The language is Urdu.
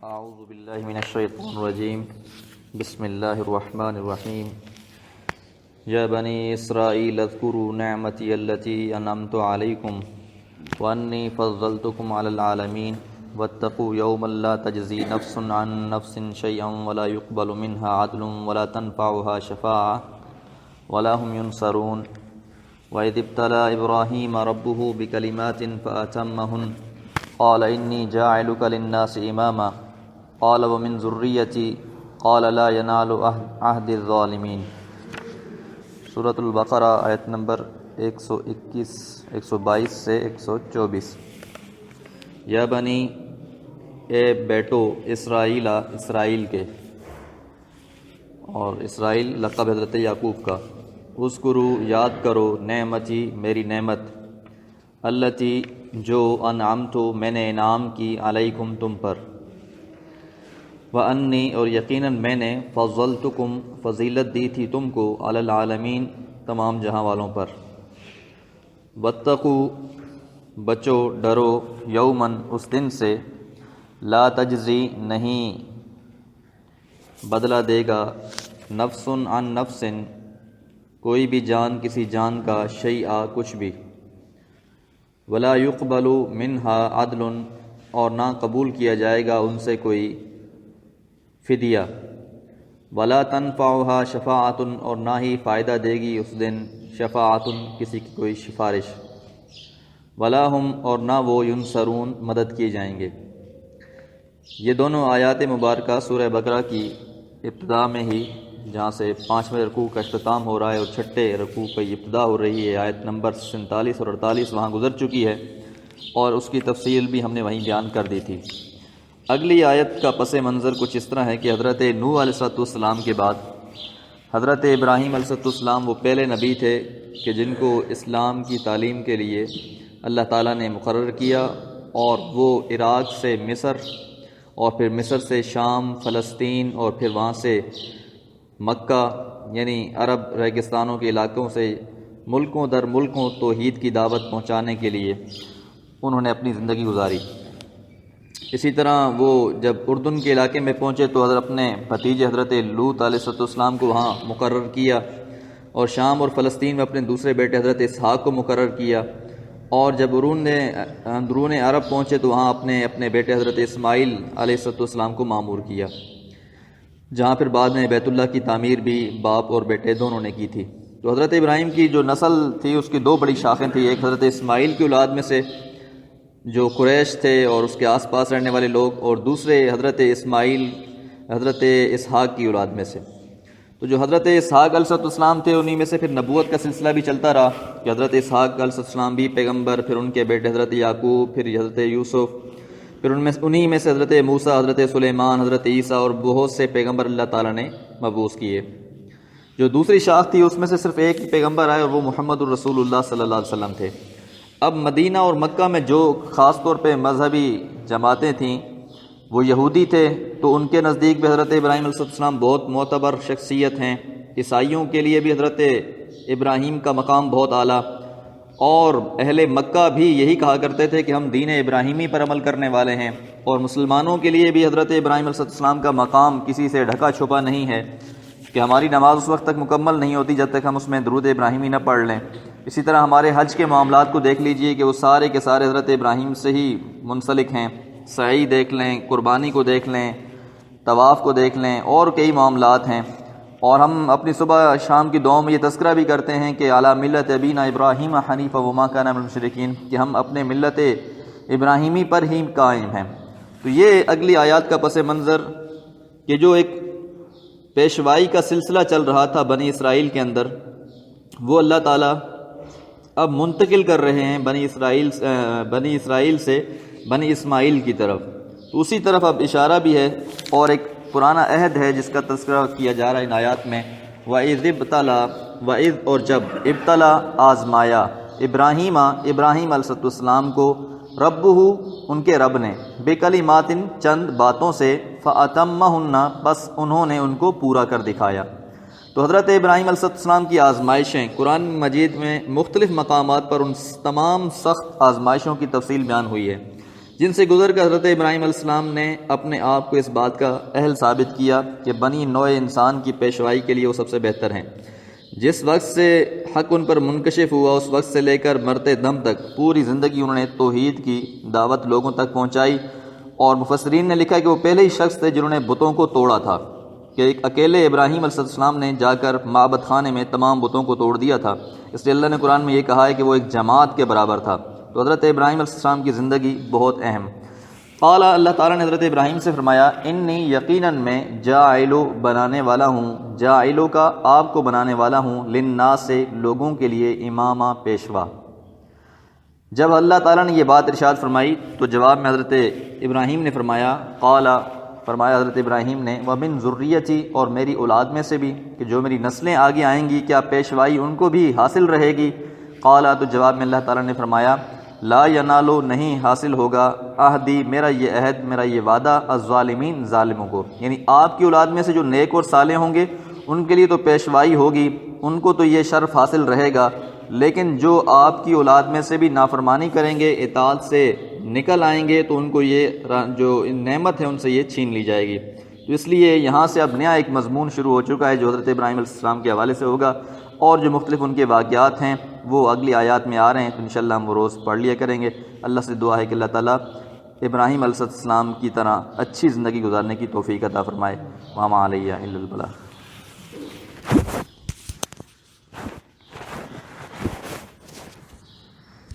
اعوذ باللہ من الشیطان الرجیم بسم اللہ الرحمن الرحیم یا بنی اسرائیل اذکروا نعمتی التی انعمت علیکم وانی فضلتکم علی العالمین واتقوا یوما لا تجزی نفس عن نفس شیئا ولا يقبل منها عدل ولا تنفعها شفاعة ولا هم ينصرون وإذ ابتلى إبراهيم ربه بكلمات فأتمهن قال إني جاعلك للناس إماما قال ومن ذريتي قال لا ينال عهد الظالمین۔ سورۃ البقرہ آیت نمبر 121 122 سے 124۔ یا بنی، اے بیٹو اسرائیلا، اسرائیل کے، اور اسرائیل لقب حضرت یعقوب کا، اذکروا یاد کرو، نعمتی میری نعمت، التی جو انعمت میں نے انعام کی، علیکم تم پر، وانی اور یقیناً میں نے، فضلتکم فضیلت دی تھی تم کو، علی العالمین تمام جہاں والوں پر، واتقوا بچو ڈرو، یومن اس دن سے، لا تجزی نہیں بدلہ دے گا، نفس عن نفس کوئی بھی جان کسی جان کا، شیئا کچھ بھی، ولا يقبل منها عدل اور نہ قبول کیا جائے گا ان سے کوئی فدیہ، ولا تنفعها شفاعت اور نہ ہی فائدہ دے گی اس دن شفاعت کسی کی کوئی سفارش، ولا ہم اور نہ وہ، ینصرون مدد کیے جائیں گے۔ یہ دونوں آیات مبارکہ سورہ بقرہ کی ابتدا میں ہی، جہاں سے 5ویں رکوع کا اختتام ہو رہا ہے اور 6ٹھے رکوع کی ابتدا ہو رہی ہے، آیت نمبر 47 اور 48 وہاں گزر چکی ہے اور اس کی تفصیل بھی ہم نے وہیں بیان کر دی تھی۔ اگلی آیت کا پس منظر کچھ اس طرح ہے کہ حضرت نوح علیہ السلام کے بعد حضرت ابراہیم علیہ السلام وہ پہلے نبی تھے کہ جن کو اسلام کی تعلیم کے لیے اللہ تعالیٰ نے مقرر کیا، اور وہ عراق سے مصر، اور پھر مصر سے شام، فلسطین، اور پھر وہاں سے مکہ یعنی عرب ریگستانوں کے علاقوں سے ملکوں در ملکوں توحید کی دعوت پہنچانے کے لیے انہوں نے اپنی زندگی گزاری۔ اسی طرح وہ جب اردن کے علاقے میں پہنچے تو حضرت اپنے بھتیجے حضرت لوط علیہ السلام کو وہاں مقرر کیا، اور شام اور فلسطین میں اپنے دوسرے بیٹے حضرت اسحاق کو مقرر کیا، اور جب اندرون عرب پہنچے تو وہاں اپنے بیٹے حضرت اسماعیل علیہ السلام کو مامور کیا، جہاں پھر بعد میں بیت اللہ کی تعمیر بھی باپ اور بیٹے دونوں نے کی تھی۔ تو حضرت ابراہیم کی جو نسل تھی اس کی دو بڑی شاخیں تھیں، ایک حضرت اسماعیل کی اولاد میں سے جو قریش تھے اور اس کے آس پاس رہنے والے لوگ، اور دوسرے حضرت اسماعیل حضرت اسحاق کی اولاد میں سے۔ تو جو حضرت اسحاق علیہ السلام تھے انہی میں سے پھر نبوت کا سلسلہ بھی چلتا رہا کہ حضرت اسحاق علیہ السلام بھی پیغمبر، پھر ان کے بیٹے حضرت یعقوب، پھر حضرت یوسف، پھر انہی میں سے حضرت موسیٰ، حضرت سلیمان، حضرت عیسیٰ اور بہت سے پیغمبر اللہ تعالیٰ نے مبعوث کیے۔ جو دوسری شاخ تھی اس میں سے صرف ایک ہی پیغمبر آئے اور وہ محمد الرسول اللہ صلی اللہ علیہ وسلم تھے۔ اب مدینہ اور مکہ میں جو خاص طور پہ مذہبی جماعتیں تھیں وہ یہودی تھے، تو ان کے نزدیک بھی حضرت ابراہیم علیہ السلام بہت معتبر شخصیت ہیں۔ عیسائیوں کے لیے بھی حضرت ابراہیم کا مقام بہت اعلیٰ، اور اہل مکہ بھی یہی کہا کرتے تھے کہ ہم دین ابراہیمی پر عمل کرنے والے ہیں، اور مسلمانوں کے لیے بھی حضرت ابراہیم علیہ السلام کا مقام کسی سے ڈھکا چھپا نہیں ہے کہ ہماری نماز اس وقت تک مکمل نہیں ہوتی جب تک ہم اس میں درود ابراہیمی نہ پڑھ لیں۔ اسی طرح ہمارے حج کے معاملات کو دیکھ لیجئے کہ وہ سارے کے سارے حضرت ابراہیم سے ہی منسلک ہیں، سعی دیکھ لیں، قربانی کو دیکھ لیں، طواف کو دیکھ لیں، اور کئی معاملات ہیں۔ اور ہم اپنی صبح شام کی دعاؤں میں یہ تذکرہ بھی کرتے ہیں کہ اعلیٰ ملت ابینا ابراہیم حنیفا وما کان من المشرکین، کہ ہم اپنے ملت ابراہیمی پر ہی قائم ہیں۔ تو یہ اگلی آیات کا پس منظر کہ جو ایک پیشوائی کا سلسلہ چل رہا تھا بنی اسرائیل کے اندر، وہ اللہ تعالیٰ اب منتقل کر رہے ہیں بنی اسرائیل سے بنی اسماعیل کی طرف۔ تو اسی طرف اب اشارہ بھی ہے، اور ایک پرانا عہد ہے جس کا تذکرہ کیا جا رہا ہے ان آیات میں، وَإِذِ ابْتَلَىٰ، وَإِذ اور جب، ابتلا آزمایا، ابراہیم علیہ السلام کو، ربہ ان کے رب نے، بکلمات چند باتوں سے، فَأَتَمَّهُنَّ بس انہوں نے ان کو پورا کر دکھایا۔ تو حضرت ابراہیم علیہ السلام کی آزمائشیں قرآن مجید میں مختلف مقامات پر ان تمام سخت آزمائشوں کی تفصیل بیان ہوئی ہے جن سے گزر کر حضرت ابراہیم علیہ السلام نے اپنے آپ کو اس بات کا اہل ثابت کیا کہ بنی نوع انسان کی پیشوائی کے لیے وہ سب سے بہتر ہیں۔ جس وقت سے حق ان پر منکشف ہوا اس وقت سے لے کر مرتے دم تک پوری زندگی انہوں نے توحید کی دعوت لوگوں تک پہنچائی، اور مفسرین نے لکھا کہ وہ پہلے ہی شخص تھے جنہوں نے بتوں کو توڑا تھا، کہ ایک اکیلے ابراہیم علیہ السلام نے جا کر معبد خانے میں تمام بتوں کو توڑ دیا تھا، اس لیے اللہ نے قرآن میں یہ کہا ہے کہ وہ ایک جماعت کے برابر تھا۔ تو حضرت ابراہیم علیہ السلام کی زندگی بہت اہم۔ قال، اللہ تعالیٰ نے حضرت ابراہیم سے فرمایا، انی یقیناً میں جاعلو بنانے والا ہوں، جاعلو کا آپ کو بنانے والا ہوں، للناس سے لوگوں کے لیے، امامہ پیشوا۔ جب اللہ تعالیٰ نے یہ بات ارشاد فرمائی تو جواب میں حضرت ابراہیم نے فرمایا، قال، فرمایا حضرت ابراہیم نے، ومن ذریتی، اور میری اولاد میں سے بھی، کہ جو میری نسلیں آگے آئیں گی کیا پیشوائی ان کو بھی حاصل رہے گی؟ قال، تو جواب میں اللہ تعالیٰ نے فرمایا، لا ینالو، نہیں حاصل ہوگا، عہدی، میرا یہ عہد، میرا یہ وعدہ، الظالمین، ظالموں کو، یعنی آپ کی اولاد میں سے جو نیک اور صالح ہوں گے ان کے لیے تو پیشوائی ہوگی، ان کو تو یہ شرف حاصل رہے گا، لیکن جو آپ کی اولاد میں سے بھی نافرمانی کریں گے، اطاعت سے نکل آئیں گے، تو ان کو یہ جو نعمت ہے ان سے یہ چھین لی جائے گی۔ تو اس لیے یہاں سے اب نیا ایک مضمون شروع ہو چکا ہے جو حضرت ابراہیم علیہ السلام کے حوالے سے ہوگا، اور جو مختلف ان کے واقعات ہیں وہ اگلی آیات میں آ رہے ہیں، تو انشاءاللہ ہم وہ روز پڑھ لیا کریں گے۔ اللہ سے دعا ہے کہ اللہ تعالیٰ ابراہیم علیہ السلام کی طرح اچھی زندگی گزارنے کی توفیق عطا فرمائے۔ وما علیہ الا البلاغ۔